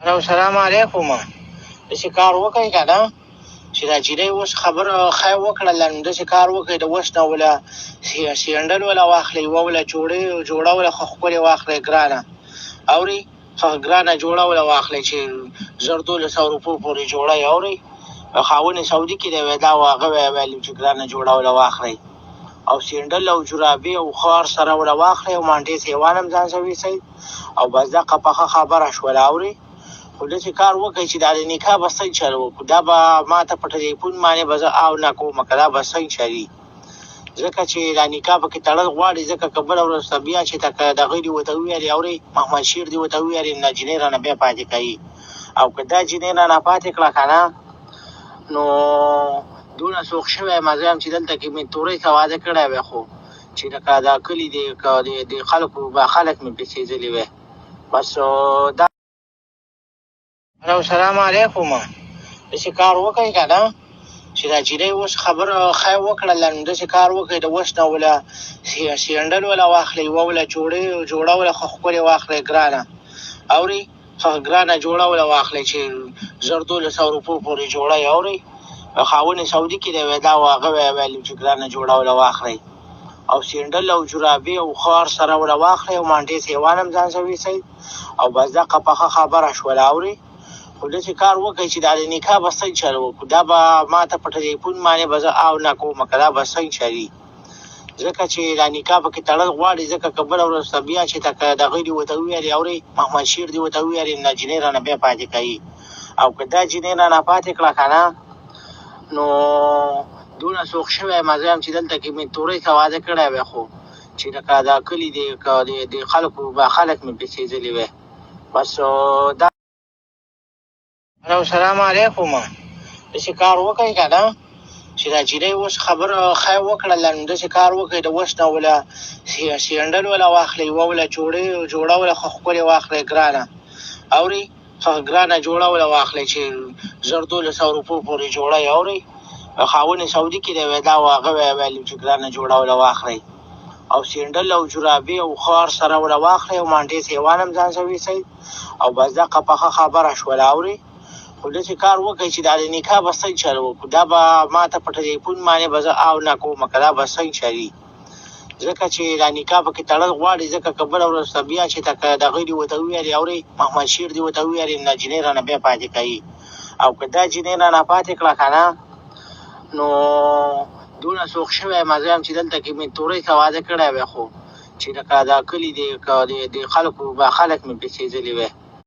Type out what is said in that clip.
سلام علیکم. داسې کار وکړئ که نه چې دا جینۍ اوس خبره خیر وکړله، نو داسې کار وکړئ د اوس نه وله سینډل وله واخلئ، یوه وله جوړه وله ښه ښکلې واخلئ ګرانه، اورئ؟ ښه ګرانه جوړه وله واخلئ چې 1000-1200 روپو پورې جوړه یې، اورئ؟ خاوند یې سعودي کې دی، دا هغه ویلي چې ګرانه جوړه وله واخلئ، او سینډل او جرابې او خار سره وله واخلئ، او مانډې سیوان هم ځان سره ویسئ، او بس دقه پخه خبره شوله، اورئ؟ خو داسې کار وکړئ چې دا د نکاح به څنګه چل وکړو، دا به ما ته په ټلیفون باندې به زه او نه کوم که دا به څنګه چلي، ځکه چې دا نکاح پکې تړل غواړي، ځکه که بله ورځ ته بیا چې ته که دغه دې ورته وویلې، اورئ؟ محمد شیر دې ورته وویلې نه جینۍ رانه بیا پاتې کوي، او که دا جینۍ رانه پاتې کړه که نه نو دونه سوخ شوی یم زه یم چې دلته کې مې تورۍ ته واده کړی وی، خو چې لکه دا کلي د خلکو به خلک مې پیسېدلي وی، بس دا سلام علیکم. داسې کار وکړئ که نه چې دا جینۍ اوس خبره خیر وکړله، نو داسې کار وکړئ د اوس نه وله سینډل وله واخلئ، یوه وله جوړه وله ښه ښکلې واخلئ ګرانه، اورئ؟ ښه ګرانه جوړه وله واخلئ چې 1000-1200 روپو پورې جوړه یې، اورئ؟ خاوند یې سعودي کې دی، دا هغه ویلي چې ګرانه جوړه وله واخلئ، او سینډل او جرابې او خار سره وله واخلئ، او مانډې سیوان هم ځان سره ویسئ، او بس دقه پخه خبره شوله، اورئ؟ خو داسې کار وکړئ چې دا د نکاح به څنګه چل وکړو، دا به ما ته په ټلیفون باندې به زه او نه کوم که دا به څنګه چلي، ځکه چې دا نکاح پکې تړل غواړي، ځکه که بله ورځ ته بیا چې ته که دغه دې ورته وویلې، اورئ؟ محمد شیر دې ورته وویلې نه جینۍ رانه بیا پاتې کوي، او که دا جینۍ رانه پاتې کړه که نه نو دونه سوخ شوی یم زه یم چې دلته کې مې تورۍ ته واده کړی وی، خو چې لکه دا کلي د خلکو به خلک مې پیسېدلي وی، بس دا سلام علیکم. داسې کار وکړئ که نه چې دا جینۍ اوس خبره خیر وکړله، نو داسې کار وکړئ د اوس نه وله سینډل وله واخلئ، یوه وله جوړه وله ښه ښکلې واخلئ ګرانه، اورئ؟ ښه ګرانه جوړه وله واخلئ چې 1000-1200 روپو پورې جوړه یې، اورئ؟ خاوند یې سعودي کې دی، دا هغه ویلي چې ګرانه جوړه وله واخلئ، او سینډل او جرابې او خار سره وله واخلئ، او مانډې سیوان هم ځان سره ویسئ، او بس دقه پخه خبره شوله، اورئ؟ خو داسې کار وکړئ چې دا د نکاح به څنګه چل وکړو، دا به ما ته په ټلیفون باندې به زه او نه کوم که دا به څنګه چلي، ځکه چې دا نکاح پکې تړل غواړي، ځکه که بله ورځ ته بیا چې ته که دغه دې ورته وویلې، اورئ؟ محمد شیر دې ورته وویلې نه جینۍ رانه بیا پاتې کوي، او که دا جینۍ رانه پاتې کړه که نه نو دونه سوخ شوی یم زه یم چې دلته کې مې تورۍ ته واده کړی وی، خو چې لکه دا کلي د خلکو به خلک مې پیسېدلي وی.